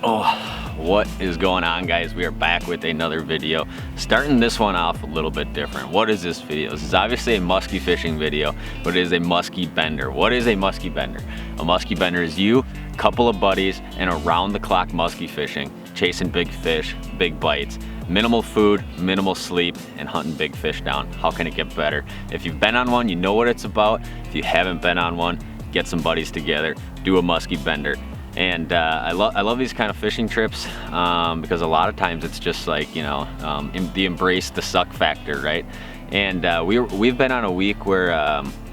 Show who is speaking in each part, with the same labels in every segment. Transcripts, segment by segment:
Speaker 1: Oh, what is going on, guys? We are back with another video. Starting this one off a little bit different. What is this video? This is obviously a musky fishing video, but it is a musky bender. What is a musky bender? A musky bender is you, a couple of buddies, and around the clock musky fishing, chasing big fish, big bites, minimal food, minimal sleep, and hunting big fish down. How can it get better? If you've been on one, you know what it's about. If you haven't been on one, get some buddies together, do a musky bender. And I love these kind of fishing trips because a lot of times it's just like, you know, the embrace the suck factor, right? And we've been on a week where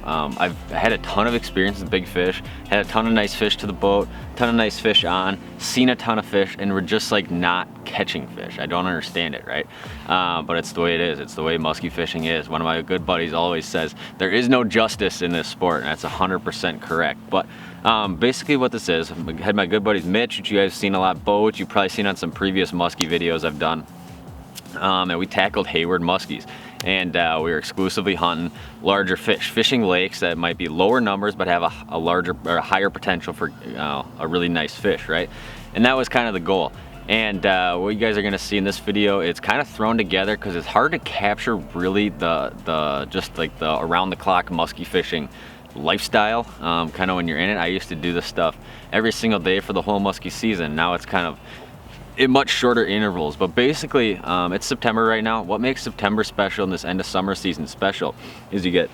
Speaker 1: I've had a ton of experience with big fish, had a ton of nice fish to the boat, a ton of nice fish on, seen a ton of fish, and we're just like not catching fish. I don't understand it, right? But it's the way it is. It's the way musky fishing is. One of my good buddies always says, there is no justice in this sport, and that's 100% correct. But basically what this is, I had my good buddies Mitch, which you guys have seen a lot, Bo, which you've probably seen on some previous musky videos I've done. And we tackled Hayward muskies. And we were exclusively hunting larger fish, fishing lakes that might be lower numbers but have a larger or a higher potential for a really nice fish, right? And that was kind of the goal. And what you guys are gonna see in this video, it's kind of thrown together because it's hard to capture really the just like the around the clock musky fishing lifestyle. Kind of when you're in it. I used to do this stuff every single day for the whole musky season. Now it's kind of in much shorter intervals, but basically it's September right now. What makes September special and this end of summer season special is you get,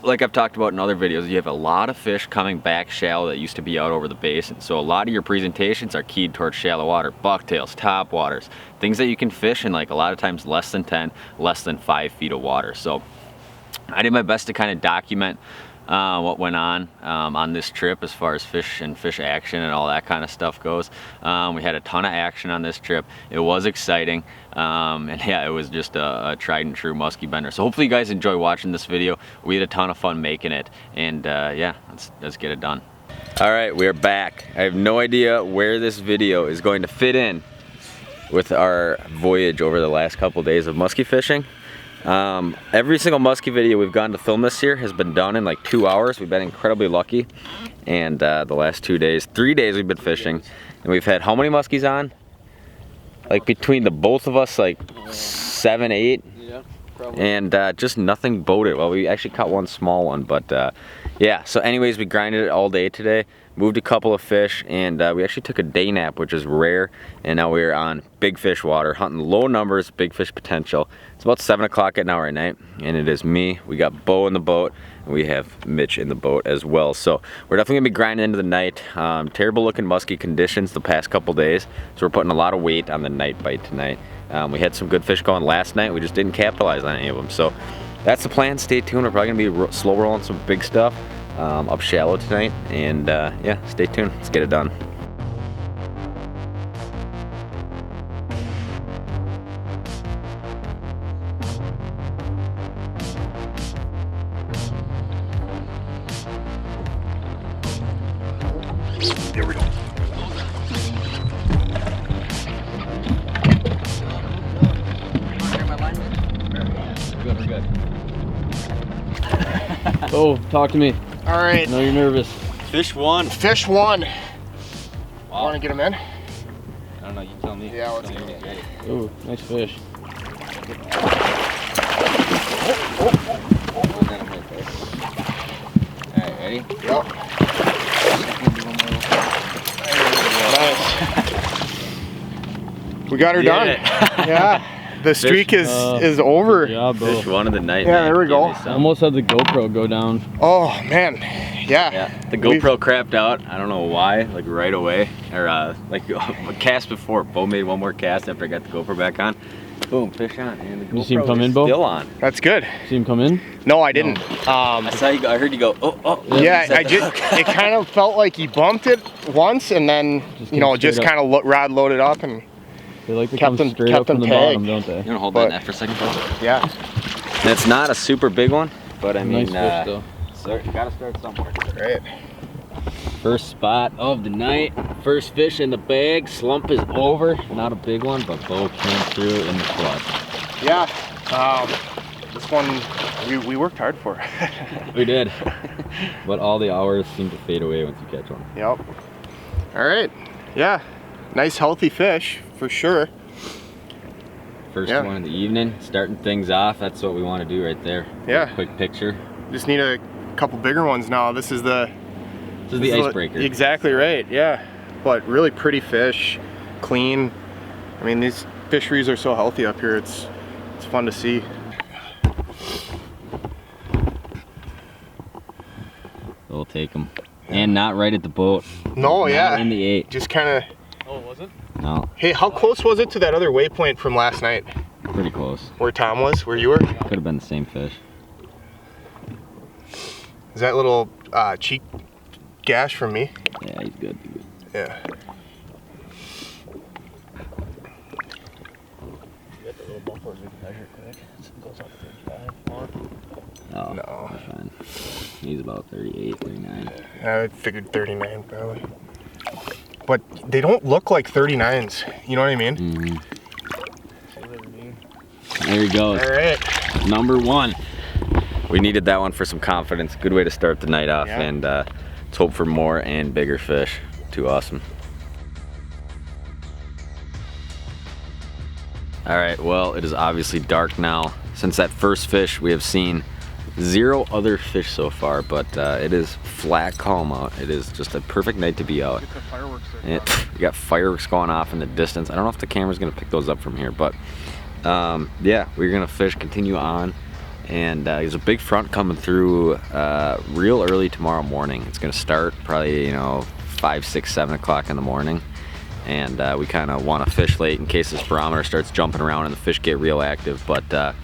Speaker 1: like I've talked about in other videos, you have a lot of fish coming back shallow that used to be out over the basin. So a lot of your presentations are keyed towards shallow water, bucktails, topwaters, things that you can fish in like a lot of times less than 10, less than 5 feet of water. So I did my best to kind of document what went on this trip as far as fish and fish action and all that kind of stuff goes. We had a ton of action on this trip. It was exciting, and yeah, it was just a tried and true musky bender. So hopefully you guys enjoy watching this video. We had a ton of fun making it, and yeah, let's get it done. All right, we are back. I have no idea where this video is going to fit in with our voyage over the last couple days of musky fishing. Every single musky video we've gone to film this year has been done in like 2 hours. We've been incredibly lucky, and the last 3 days we've been fishing, and we've had how many muskies on? Like between the both of us, like 7, 8. Yeah, probably. And just nothing boated. Well, we actually caught one small one, but yeah. So anyways, we grinded it all day today, moved a couple of fish, and we actually took a day nap, which is rare, and now we're on big fish water, hunting low numbers, big fish potential. It's about 7 o'clock at now right now, and it is me. We got Bo in the boat, and we have Mitch in the boat as well. So we're definitely gonna be grinding into the night. Terrible looking musky conditions the past couple days, so we're putting a lot of weight on the night bite tonight. We had some good fish going last night. We just didn't capitalize on any of them. So that's the plan. Stay tuned. We're probably gonna be slow rolling some big stuff up shallow tonight, and yeah, stay tuned. Let's get it done.
Speaker 2: There we go.
Speaker 1: Good, we're good.
Speaker 3: Oh, talk to me.
Speaker 2: All right.
Speaker 3: I know you're nervous.
Speaker 1: Fish one.
Speaker 2: Fish one.
Speaker 1: Wow.
Speaker 2: Want to get him in?
Speaker 1: I don't know, you tell me.
Speaker 2: Yeah, let's
Speaker 1: Tell
Speaker 2: go.
Speaker 1: me when you're ready.
Speaker 3: Oh, nice fish.
Speaker 1: Alright, ready?
Speaker 2: Yep. Nice. We got her done. Yeah. The streak is over.
Speaker 3: Good job, bro.
Speaker 1: Fish one of the night.
Speaker 2: Yeah,
Speaker 1: man.
Speaker 2: there we go.
Speaker 3: I almost had the GoPro go down.
Speaker 2: Oh man. Yeah.
Speaker 1: Yeah, the GoPro crapped out. I don't know why, like right away. Or like a cast before. Bo made one more cast after I got the GoPro back on. Boom, fish on. And the GoPro
Speaker 3: You see him come in, Bo?
Speaker 1: still on.
Speaker 2: That's good.
Speaker 3: See him come in?
Speaker 2: No, I didn't.
Speaker 1: I saw you go, I heard you go, oh.
Speaker 2: Yeah, I just, it kind of felt like he bumped it once and then, you know, just kind of rod loaded up and
Speaker 3: They like to
Speaker 2: kept
Speaker 3: come
Speaker 2: them-
Speaker 3: straight
Speaker 2: kept
Speaker 3: up from
Speaker 2: them
Speaker 3: the bottom,
Speaker 2: tagged.
Speaker 3: don't they?
Speaker 1: You wanna hold
Speaker 2: But-
Speaker 1: that net for a second, Bo?
Speaker 2: yeah.
Speaker 1: And it's not a super big one, but I mean,
Speaker 3: Nice fish, though.
Speaker 1: you gotta start somewhere.
Speaker 2: Great.
Speaker 1: First spot of the night, first fish in the bag. Slump is over. Not a big one, but Bo came through in the clutch.
Speaker 2: Yeah. This one we worked hard for.
Speaker 1: We did. But all the hours seem to fade away once you catch one.
Speaker 2: Yep. All right. Yeah. nice healthy fish for sure.
Speaker 1: First one in the evening, starting things off. That's what we want to do right there.
Speaker 2: Yeah.
Speaker 1: Quick picture.
Speaker 2: Just need a couple bigger ones now. This is the
Speaker 1: icebreaker.
Speaker 2: Exactly right, yeah. But really pretty fish, clean. I mean, these fisheries are so healthy up here. It's fun to see.
Speaker 1: We'll take them. And not right at the boat.
Speaker 2: No, yeah.
Speaker 1: Not in the 8.
Speaker 2: Just kind of.
Speaker 3: Oh, was it?
Speaker 1: No.
Speaker 2: Hey, how close was it to that other waypoint from last night?
Speaker 1: Pretty close.
Speaker 2: Where Tom was? Where you were?
Speaker 1: Could have been the same fish.
Speaker 2: Is that little cheek gash from me?
Speaker 1: Yeah, he's good.
Speaker 2: Yeah.
Speaker 3: Get the little bumper we can measure quick. It goes up 35.
Speaker 1: Oh,
Speaker 2: No.
Speaker 1: fine. He's about 38, 39.
Speaker 2: I figured 39 probably. But they don't look like 39s. You know what I mean?
Speaker 1: Mm-hmm. There he goes.
Speaker 2: All right.
Speaker 1: Number 1. We needed that one for some confidence. Good way to start the night off,
Speaker 2: Yeah.
Speaker 1: and let's hope for more and bigger fish. Too awesome. All right, well, it is obviously dark now. Since that first fish, we have seen 0 other fish so far, but it is flat calm out. It is just a perfect night to be out. And we got fireworks going off in the distance. I don't know if the camera's gonna pick those up from here, but yeah, we're gonna continue on. And there's a big front coming through real early tomorrow morning. It's gonna start probably, you know, 5, 6, 7 o'clock in the morning. And we kind of want to fish late in case this barometer starts jumping around and the fish get real active. But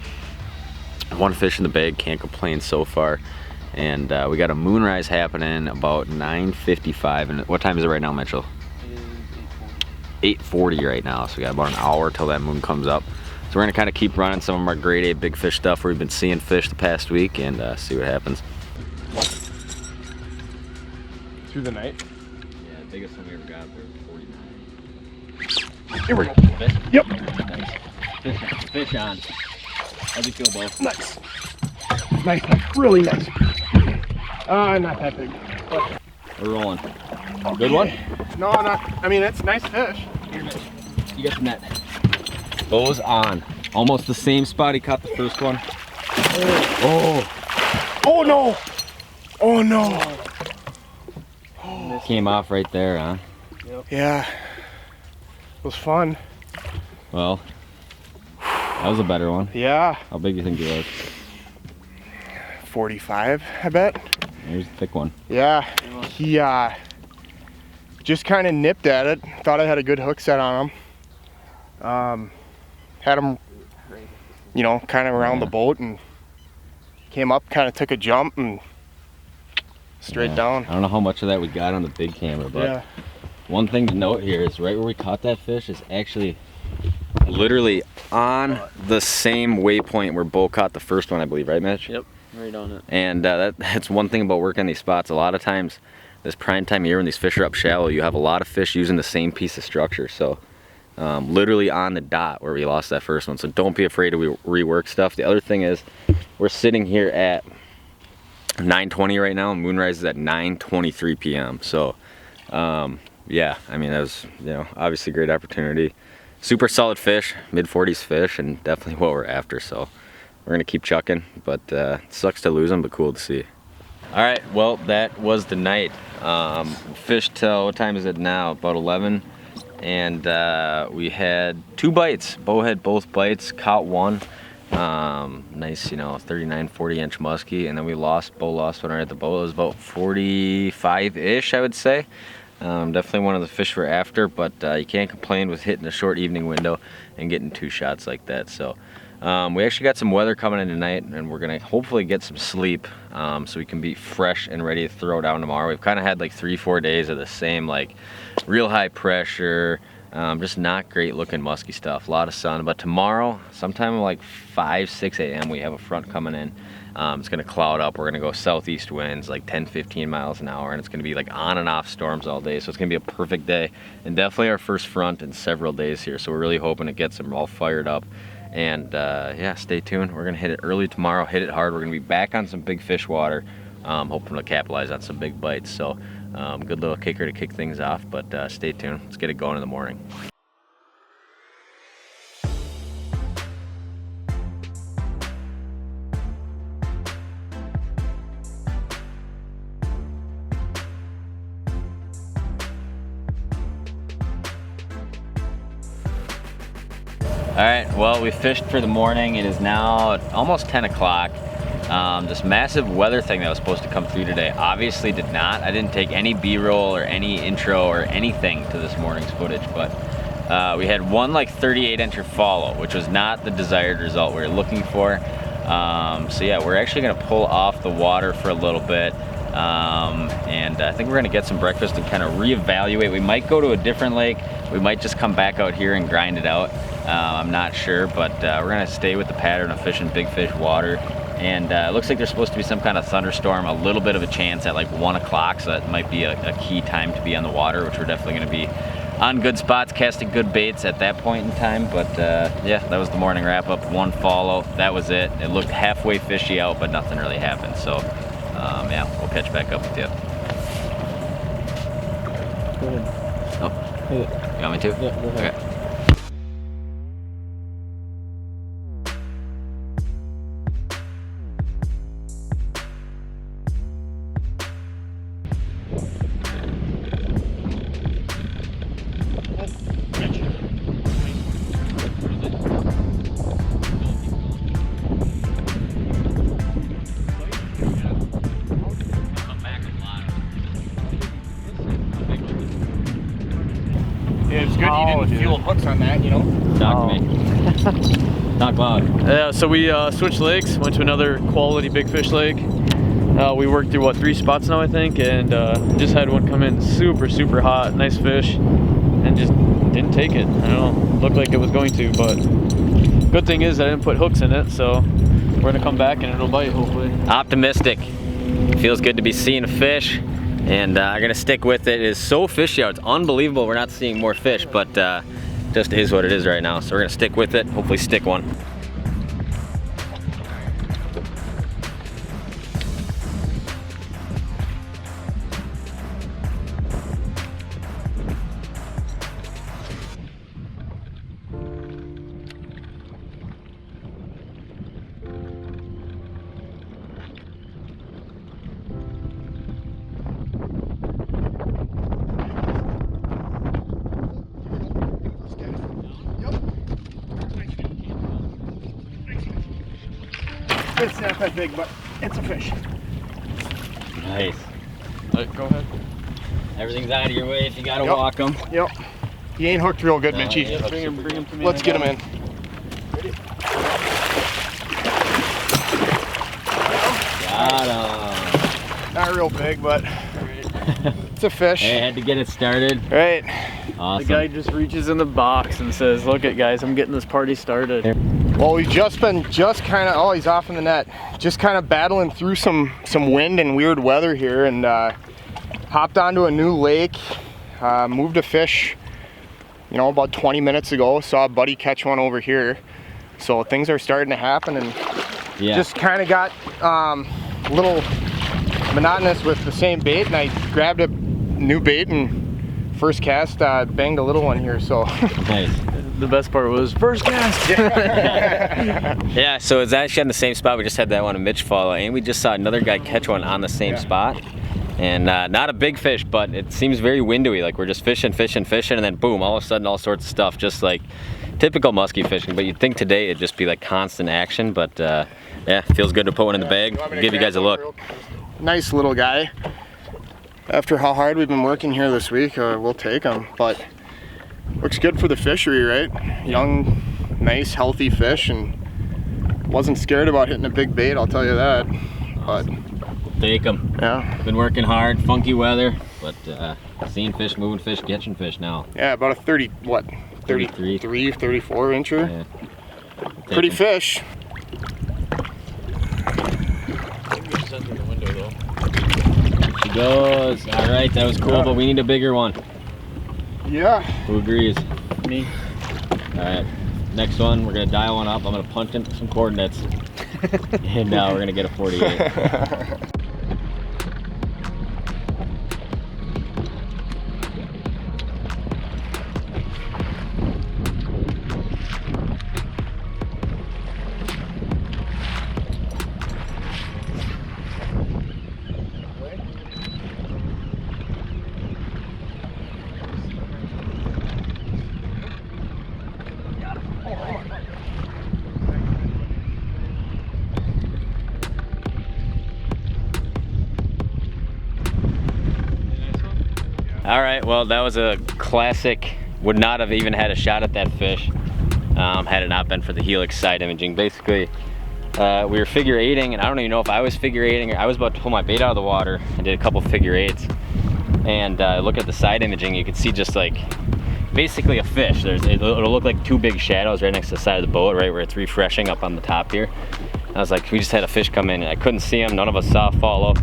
Speaker 1: one fish in the bag, can't complain so far. And we got a moonrise happening about 9:55. And what time is it right now, Mitchell? 8:40 right now. So we got about an hour till that moon comes up. So we're gonna kind of keep running some of our grade A big fish stuff where we've been seeing fish the past week and see what happens.
Speaker 2: Through the night.
Speaker 1: Yeah, the biggest one we ever got there was 49.
Speaker 2: Here we go.
Speaker 1: Fish?
Speaker 2: Yep.
Speaker 1: Nice. Fish on. How'd you feel, Bo?
Speaker 2: Nice. Nice, really nice. Not that big. But
Speaker 1: We're rolling. Good one?
Speaker 2: no, not. I mean, it's nice fish.
Speaker 1: You got the net. Bo's on. Almost the same spot he caught the first one. Oh.
Speaker 2: Oh no. Oh no.
Speaker 1: Came off right there, huh?
Speaker 2: Yeah. It was fun.
Speaker 1: Well, that was a better one.
Speaker 2: Yeah.
Speaker 1: How big do you think it was?
Speaker 2: 45, I bet.
Speaker 1: There's a thick one.
Speaker 2: Yeah. He just kind of nipped at it. Thought I had a good hook set on him. Had him, you know, kind of around the boat and came up, kind of took a jump and straight down.
Speaker 1: I don't know how much of that we got on the big camera, but
Speaker 2: Yeah.
Speaker 1: one thing to note here is right where we caught that fish is actually literally on the same waypoint where Bo caught the first one, I believe, right, Mitch?
Speaker 3: Yep, right on it.
Speaker 1: And that's one thing about working these spots. A lot of times, this prime time of year when these fish are up shallow, you have a lot of fish using the same piece of structure. So literally on the dot where we lost that first one. So don't be afraid to rework stuff. The other thing is we're sitting here at 9:20 right now, and moonrise is at 9:23 p.m. So yeah, I mean, that was, you know, obviously a great opportunity. Super solid fish, mid-40s fish, and definitely what we're after. So we're gonna keep chucking, but sucks to lose them, but cool to see. All right, well, that was the night. Fished till, what time is it now? About 11. And we had 2 bites. Bo had both bites, caught one. Nice, you know, 39, 40-inch muskie. And then Bo lost one right at the boat. It was about 45-ish, I would say. Definitely one of the fish we're after, but you can't complain with hitting a short evening window and getting 2 shots like that. So we actually got some weather coming in tonight, and we're gonna hopefully get some sleep so we can be fresh and ready to throw down tomorrow. We've kind of had like 3-4 days of the same, like real high pressure, just not great looking musky stuff. A lot of sun, but tomorrow, sometime like 5-6 a.m. we have a front coming in. It's gonna cloud up. We're gonna go southeast winds like 10-15 miles an hour, and it's gonna be like on and off storms all day. So it's gonna be a perfect day, and definitely our first front in several days here. So we're really hoping to get them all fired up. And yeah, stay tuned. We're gonna hit it early tomorrow, hit it hard. We're gonna be back on some big fish water hoping to capitalize on some big bites. So good little kicker to kick things off, but stay tuned. Let's get it going in the morning. All right, well, we fished for the morning. It is now almost 10 o'clock. This massive weather thing that was supposed to come through today obviously did not. I didn't take any B-roll or any intro or anything to this morning's footage, but we had one like 38-incher follow, which was not the desired result we were looking for. So yeah, we're actually gonna pull off the water for a little bit. And I think we're gonna get some breakfast and kind of reevaluate. We might go to a different lake. We might just come back out here and grind it out. I'm not sure, but we're gonna stay with the pattern of fishing big fish water. And it looks like there's supposed to be some kind of thunderstorm, a little bit of a chance at like 1 o'clock, so that might be a key time to be on the water, which we're definitely gonna be on good spots, casting good baits at that point in time. But yeah, that was the morning wrap up. One follow, that was it. It looked halfway fishy out, but nothing really happened. So yeah, we'll catch back up with you.
Speaker 3: Go ahead.
Speaker 1: Oh,
Speaker 3: Hit it.
Speaker 1: you want me to?
Speaker 3: Yeah, go ahead.
Speaker 1: Okay.
Speaker 2: It's good you didn't fuel hooks on that, you know?
Speaker 1: Talk to me. Talk loud.
Speaker 3: Yeah, so we switched lakes, went to another quality big fish lake. We worked through, what, 3 spots now, I think, and just had one come in super hot, nice fish, and just didn't take it. I don't know, looked like it was going to, but good thing is I didn't put hooks in it, so we're gonna come back and it'll bite, hopefully.
Speaker 1: Optimistic. Feels good to be seeing a fish, and I'm gonna stick with it. It is so fishy out. It's unbelievable we're not seeing more fish, but just is what it is right now. So we're gonna stick with it, hopefully stick one.
Speaker 2: It's not that big, but it's a fish.
Speaker 1: Nice.
Speaker 3: Go ahead.
Speaker 1: Everything's out of your way if you gotta walk them.
Speaker 2: Yep. He ain't hooked real good, Mitchie.
Speaker 1: yeah.
Speaker 3: Bring him to me.
Speaker 2: Let's get him in.
Speaker 1: Got him.
Speaker 2: Not real big, but it's a fish.
Speaker 1: Hey, had to get it started.
Speaker 2: Right.
Speaker 1: Awesome.
Speaker 3: The guy just reaches in the box and says, "Look it, guys, I'm getting this party started."
Speaker 2: Well, we've just kind of, oh, he's off in the net. Just kind of battling through some wind and weird weather here, and hopped onto a new lake, moved a fish, you know, about 20 minutes ago. Saw a buddy catch one over here. So things are starting to happen, and
Speaker 1: Yeah.
Speaker 2: just kind of got a little monotonous with the same bait, and I grabbed a new bait and first cast banged a little one here, so.
Speaker 1: Nice.
Speaker 3: The best part was first cast.
Speaker 1: Yeah, so it's actually on the same spot. We just had that one, a Mitch follow, and we just saw another guy catch one on the same spot. And not a big fish, but it seems very windy. Like we're just fishing, and then boom, all of a sudden all sorts of stuff, just like typical musky fishing. But you'd think today it'd just be like constant action, but yeah, feels good to put one in the bag. I'll give you guys a look.
Speaker 2: Nice little guy. After how hard we've been working here this week, we'll take him. But looks good for the fishery, right? Young, nice, healthy fish, and wasn't scared about hitting a big bait, I'll tell you that. But
Speaker 1: Take them.
Speaker 2: yeah.
Speaker 1: Been working hard, funky weather, but seeing fish, moving fish, catching fish now.
Speaker 2: Yeah, about a 30, what? 33, 34 incher.
Speaker 1: Yeah.
Speaker 2: Pretty fish.
Speaker 1: She goes. All right, that was cool, but we need a bigger one.
Speaker 2: Yeah.
Speaker 1: Who agrees?
Speaker 3: Me.
Speaker 1: All right, next one, we're gonna dial one up. I'm gonna punt in some coordinates, and we're gonna get a 48. All right, well, that was a classic. Would not have even had a shot at that fish had it not been for the Helix side imaging. Basically, we were figure eighting, and I don't even know if I was figure eighting or I was about to pull my bait out of the water. I did a couple figure eights, and look at the side imaging. You can see just like basically a fish. It'll look like two big shadows right next to the side of the boat, right where it's refreshing up on the top here. I was like, we just had a fish come in, and I couldn't see him. None of us saw follow.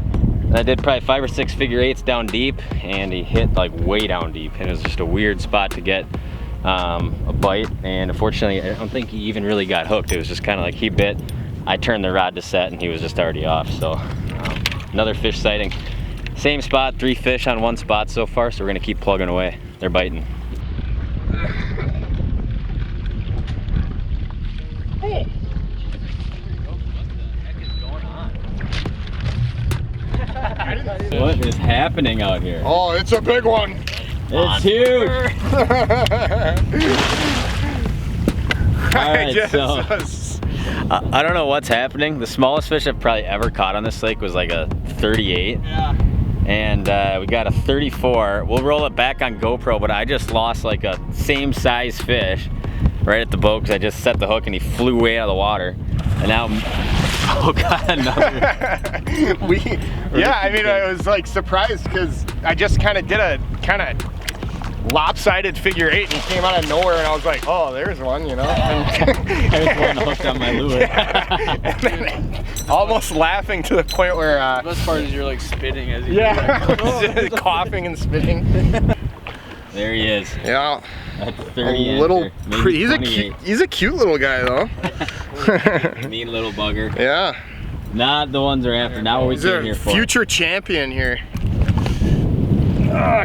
Speaker 1: And I did probably 5 or 6 figure eights down deep, and he hit like way down deep, and it was just a weird spot to get a bite. And unfortunately, I don't think he even really got hooked. It was just kind of like he bit, I turned the rod to set, and he was just already off. So another fish sighting, same spot, 3 fish on 1 spot so far. So we're gonna keep plugging away. They're biting.
Speaker 2: Hey.
Speaker 1: What is happening out here?
Speaker 2: Oh, it's a big one.
Speaker 1: It's huge. Alright, so I don't know what's happening. The smallest fish I've probably ever caught on this lake was like a 38.
Speaker 2: Yeah.
Speaker 1: And we got a 34. We'll roll it back on GoPro, but I just lost like a same size fish right at the boat because I just set the hook and he flew way out of the water. And now, oh god, another.
Speaker 2: Yeah, I mean, I was like surprised because I just kind of did a kind of lopsided figure eight and he came out of nowhere, and I was like, oh, there's one, you know.
Speaker 1: There's one hooked on my lure.
Speaker 2: And then, almost laughing to the point where.
Speaker 3: The best part is you're like spitting as you
Speaker 2: Yeah, coughing and spitting.
Speaker 1: There he is.
Speaker 2: Yeah.
Speaker 1: That's
Speaker 2: A
Speaker 1: 30
Speaker 2: little.
Speaker 1: maybe
Speaker 2: He's a cute little guy though.
Speaker 1: Mean little bugger.
Speaker 2: Yeah.
Speaker 1: Not the ones we're after. Not what we
Speaker 2: He's
Speaker 1: came
Speaker 2: a
Speaker 1: here for.
Speaker 2: future champion here.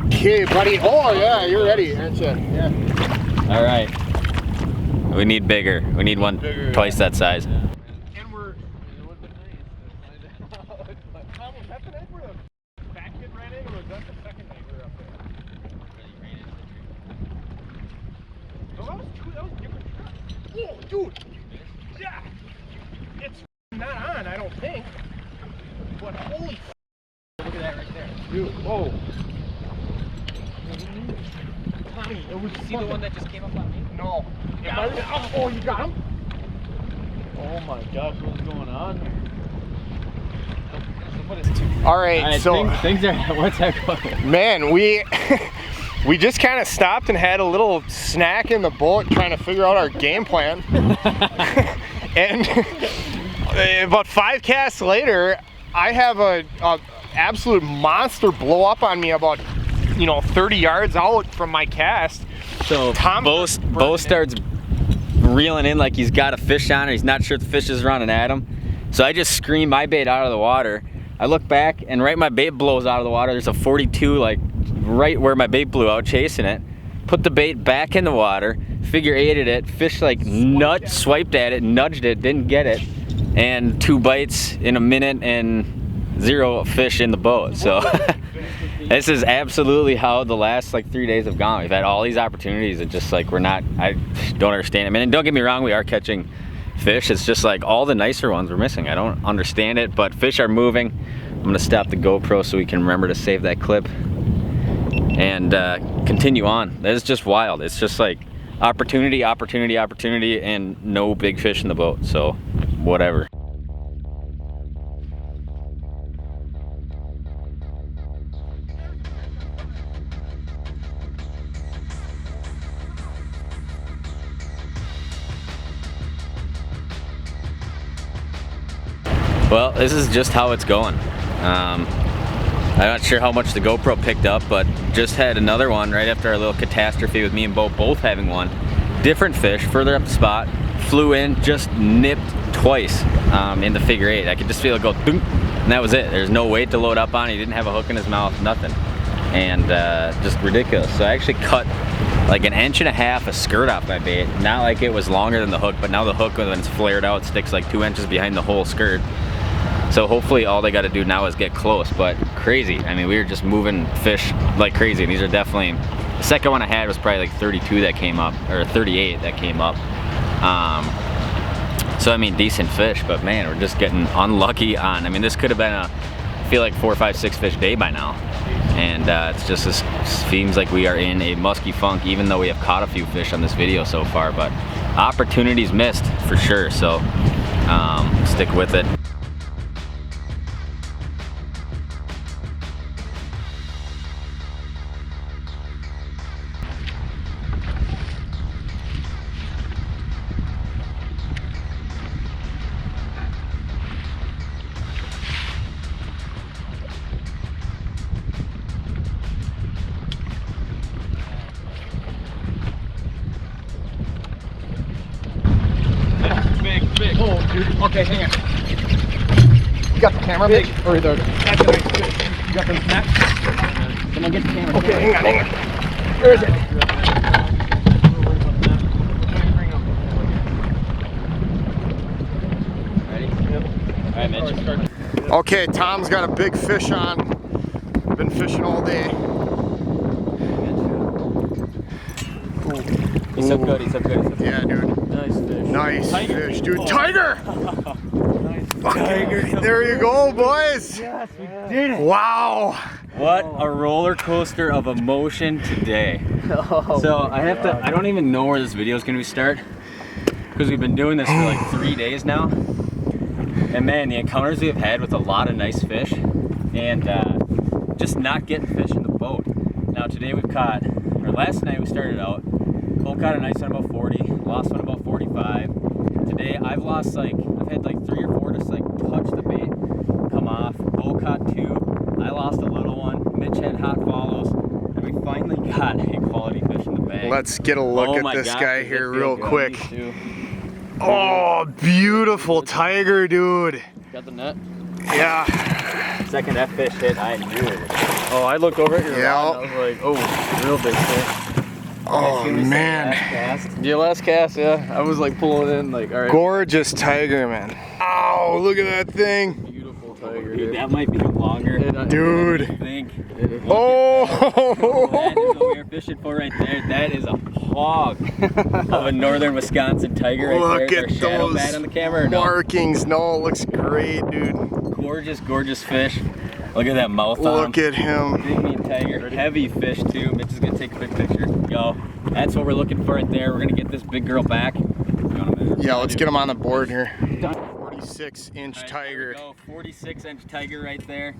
Speaker 2: Okay, buddy. Oh yeah, you're ready, aren't you? Yeah.
Speaker 1: All right. We need bigger. We need one
Speaker 2: Bigger,
Speaker 1: twice that size.
Speaker 2: And we're. Tom, was that the night where the back kid ran in, or was that the second night we were up there? No, that was different. Whoa, dude. Yeah. It's not on, I don't think. But holy. Look at that right there. Dude, whoa. Tommy, it was.
Speaker 1: See the one that just came up on me?
Speaker 2: No. Oh, you got him?
Speaker 3: Oh my gosh, what's going on here?
Speaker 2: All right, so
Speaker 1: things are. What's that going?
Speaker 2: man, we just kind of stopped and had a little snack in the boat, trying to figure out our game plan. And about 5 casts later, I have a absolute monster blow up on me about 30 yards out from my cast.
Speaker 1: So Bo starts reeling in like he's got a fish on, or he's not sure if the fish is running at him. So I just scream my bait out of the water. I look back, and right my bait blows out of the water. There's a 42 like right where my bait blew out, chasing it. Put the bait back in the water, figure eighted it, fish like swiped at it, nudged it, didn't get it, and 2 bites in a minute and 0 fish in the boat. So this is absolutely how the last like 3 days have gone. We've had all these opportunities, and just like I don't understand it. I mean, and don't get me wrong, we are catching fish. It's just like all the nicer ones we're missing. I don't understand it, but fish are moving. I'm gonna stop the GoPro so we can remember to save that clip and continue on. That is just wild. It's just like opportunity, opportunity, opportunity, and no big fish in the boat. So whatever. Well, this is just how it's going. I'm not sure how much the GoPro picked up, but just had another one right after our little catastrophe with me and Bo both having one. Different fish, further up the spot, flew in, just nipped twice in the figure eight. I could just feel it go doom, and that was it. There's no weight to load up on. He didn't have a hook in his mouth, nothing. And just ridiculous. So I actually cut like 1.5 inches of skirt off my bait. Not like it was longer than the hook, but now the hook, when it's flared out, sticks like 2 inches behind the whole skirt. So hopefully all they got to do now is get close, but crazy. I mean, we were just moving fish like crazy. These are definitely, the second one I had was probably like 32 that came up, or 38 that came up. So I mean, decent fish, but man, we're just getting unlucky on, I mean, this could have been a, I feel like 4, 5, 6 fish day by now. and it seems like we are in a musky funk, even though we have caught a few fish on this video so far, but opportunities missed for sure, so stick with it.
Speaker 3: Big.
Speaker 2: Oh, dude. Okay, hang on. You got the camera, big? Or the... That's a nice fish. You got the net?
Speaker 3: Someone get the camera.
Speaker 2: Okay, hang on. Where is it?
Speaker 3: Ready? Yep. All right, Mitch.
Speaker 2: Okay, Tom's got a big fish on. Been fishing all day.
Speaker 3: He's so good.
Speaker 2: Yeah, dude.
Speaker 3: Nice fish.
Speaker 2: Nice fish, dude. Tiger!
Speaker 3: Nice tiger.
Speaker 2: There you go, boys.
Speaker 3: Yes, we did it.
Speaker 2: Wow.
Speaker 1: What a roller coaster of emotion today. So I don't even know where this video is going to start, because we've been doing this for like 3 days now. And man, the encounters we've had with a lot of nice fish, and just not getting fish in the boat. Now today last night we started out, Cole caught a nice one about 40, lost one about 45. Today I've had like 3 or 4 just like touch the bait, come off. Cole caught 2, I lost a little one, Mitch had hot follows, and we finally got a quality fish in the bag.
Speaker 2: Let's get a look at this guy here real quick. Oh, beautiful tiger, dude.
Speaker 3: Got the net?
Speaker 2: Yeah.
Speaker 1: Second that fish hit, I knew it.
Speaker 3: Oh, I looked over at your
Speaker 2: Yeah.
Speaker 3: rod and I was like, oh, real big fish.
Speaker 2: Oh, man.
Speaker 3: Yeah, last cast, yeah. I was like pulling in, like, all right.
Speaker 2: Gorgeous tiger, man. Ow, look at that thing.
Speaker 3: Beautiful tiger,
Speaker 1: Dude,
Speaker 3: dude.
Speaker 1: that might be longer.
Speaker 2: Dude.
Speaker 1: I think.
Speaker 2: Oh.
Speaker 1: That is what we were fishing for right there. That is a hog of a northern Wisconsin tiger right
Speaker 2: Look
Speaker 1: there.
Speaker 2: at
Speaker 1: Is there shadow
Speaker 2: those
Speaker 1: bad on the camera or no?
Speaker 2: markings. No, it looks great, dude.
Speaker 1: Gorgeous, gorgeous fish. Look at that mouth on
Speaker 2: Look at him.
Speaker 1: Big mean tiger. Heavy fish too. Mitch is gonna take a quick picture. Yo, that's what we're looking for right there. We're gonna get this big girl back. You wanna measure?
Speaker 2: Yeah, let's get him on the board here. 46-inch
Speaker 1: All right,
Speaker 2: tiger.
Speaker 1: there we go. 46-inch tiger right there.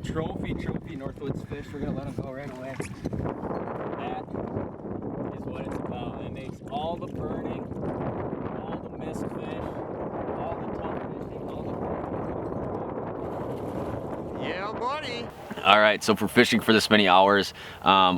Speaker 1: Trophy Northwoods fish. We're gonna let him go right away. That is what it's about. It makes all the burning, all the missed fish, all the tough fishing, all the...
Speaker 2: Yeah, buddy.
Speaker 1: All right, so for fishing for this many hours,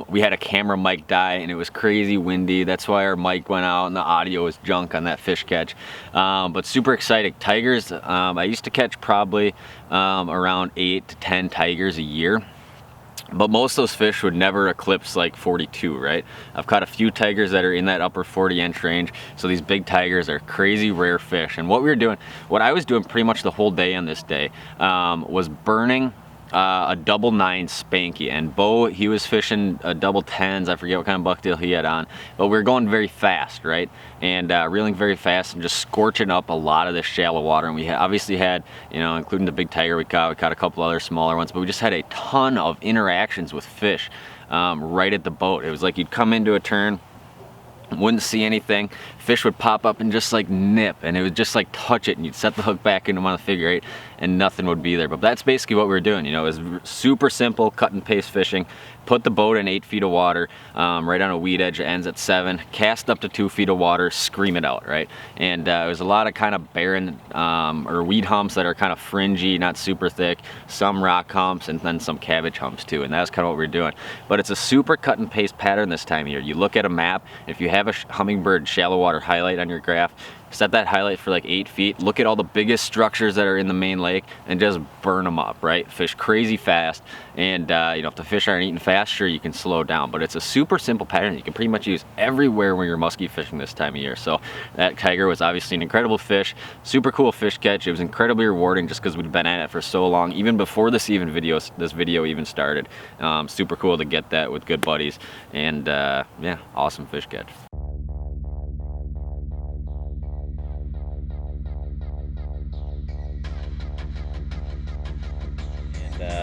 Speaker 1: we had a camera mic die and it was crazy windy. That's why our mic went out and the audio was junk on that fish catch. But super exciting. Tigers, I used to catch probably around 8 to 10 tigers a year. But most of those fish would never eclipse like 42, right? I've caught a few tigers that are in that upper 40-inch range. So these big tigers are crazy rare fish. And what I was doing pretty much the whole day on this day was burning a double 9 spanky, and Bo, he was fishing double 10s. I forget what kind of bucktail he had on, but we were going very fast, right? And reeling very fast and just scorching up a lot of this shallow water. And we obviously had, you know, including the big tiger we caught a couple other smaller ones, but we just had a ton of interactions with fish right at the boat. It was like you'd come into a turn, wouldn't see anything, fish would pop up and just like nip, and it would just like touch it, and you'd set the hook back into them on the figure 8 and nothing would be there. But that's basically what we were doing. You know, it was super simple cut and paste fishing. Put the boat in 8 feet of water, right on a weed edge that ends at 7, cast up to 2 feet of water, scream it out, right? And it was a lot of kind of barren or weed humps that are kind of fringy, not super thick, some rock humps, and then some cabbage humps too. And that's kind of what we were doing. But it's a super cut and paste pattern this time of year. You look at a map, if you have a hummingbird shallow water highlight on your graph, set that highlight for like 8 feet, look at all the biggest structures that are in the main lake and just burn them up, right? Fish crazy fast, and you know, if the fish aren't eating fast, sure, you can slow down, but it's a super simple pattern you can pretty much use everywhere when you're musky fishing this time of year. So that tiger was obviously an incredible fish, super cool fish catch. It was incredibly rewarding just because we'd been at it for so long, even before this video even started. Super cool to get that with good buddies, and yeah, awesome fish catch.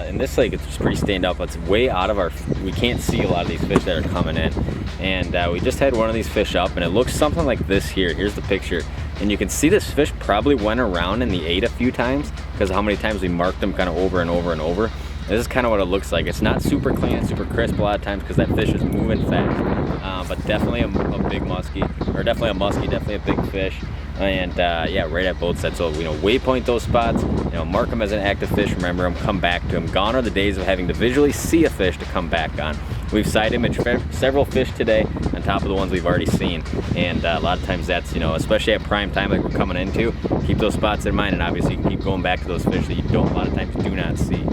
Speaker 1: and this lake it's pretty stained up. It's way out of our, we can't see a lot of these fish that are coming in. And we just had one of these fish up, and it looks something like this here. Here's the picture. And you can see this fish probably went around in the 8 a few times because of how many times we marked them kind of over and over and over. This is kind of what it looks like. It's not super clean, super crisp a lot of times because that fish is moving fast. But definitely a big muskie, or definitely a muskie, definitely a big fish. And yeah, right at both sides. So, you know, waypoint those spots, you know, mark them as an active fish, remember them, come back to them. Gone are the days of having to visually see a fish to come back on. We've side imaged several fish today on top of the ones we've already seen. And a lot of times that's, you know, especially at prime time like we're coming into, keep those spots in mind, and obviously you can keep going back to those fish that you don't, a lot of times do not see.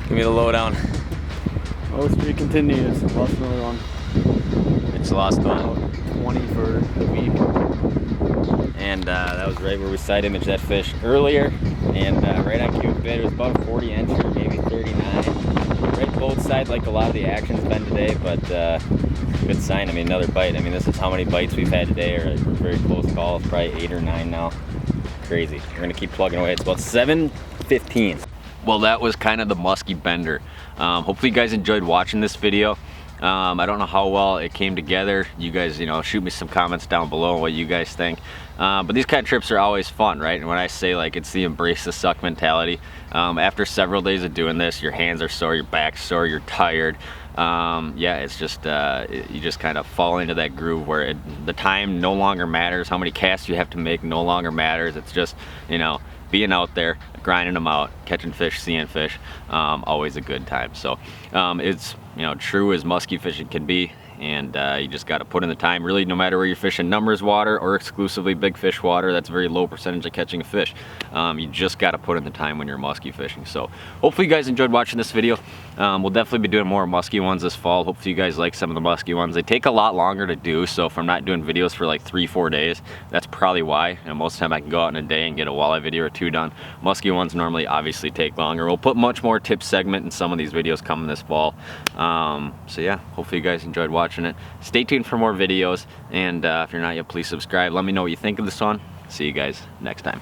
Speaker 1: Give me the lowdown.
Speaker 3: Oh, streak continues. Lost another one.
Speaker 1: It's lost one.
Speaker 3: 20 for the week.
Speaker 1: And that was right where we side imaged that fish earlier. And right on cube bit, it was about a 40 incher, maybe 39. Right both sides, like a lot of the action's been today, but good sign. I mean, another bite. I mean, this is how many bites we've had today, or very close calls, probably 8 or 9 now. Crazy. We're gonna keep plugging away. It's about 7:15. Well, that was kind of the musky bender. Hopefully you guys enjoyed watching this video. I don't know how well it came together. You guys, you know, shoot me some comments down below on what you guys think. But these kind of trips are always fun, right? And when I say, like, it's the embrace the suck mentality, after several days of doing this, your hands are sore, your back's sore, you're tired. Yeah, it's just, you just kind of fall into that groove where the time no longer matters. How many casts you have to make no longer matters. It's just, you know, being out there, grinding them out, catching fish, seeing fish, always a good time. So it's, you know, true as musky fishing can be, and you just got to put in the time. Really, no matter where you're fishing, numbers water or exclusively big fish water, that's a very low percentage of catching a fish. You just got to put in the time when you're musky fishing. So hopefully you guys enjoyed watching this video. We'll definitely be doing more musky ones this fall. Hopefully you guys like some of the musky ones. They take a lot longer to do, so if I'm not doing videos for like 3-4 days, that's probably why. You know, most of the time I can go out in a day and get a walleye video or 2 done. Musky ones normally obviously take longer. We'll put much more tips segment in some of these videos coming this fall. So yeah, hopefully you guys enjoyed watching it. Stay tuned for more videos, and if you're not yet, please subscribe. Let me know what you think of this one. See you guys next time.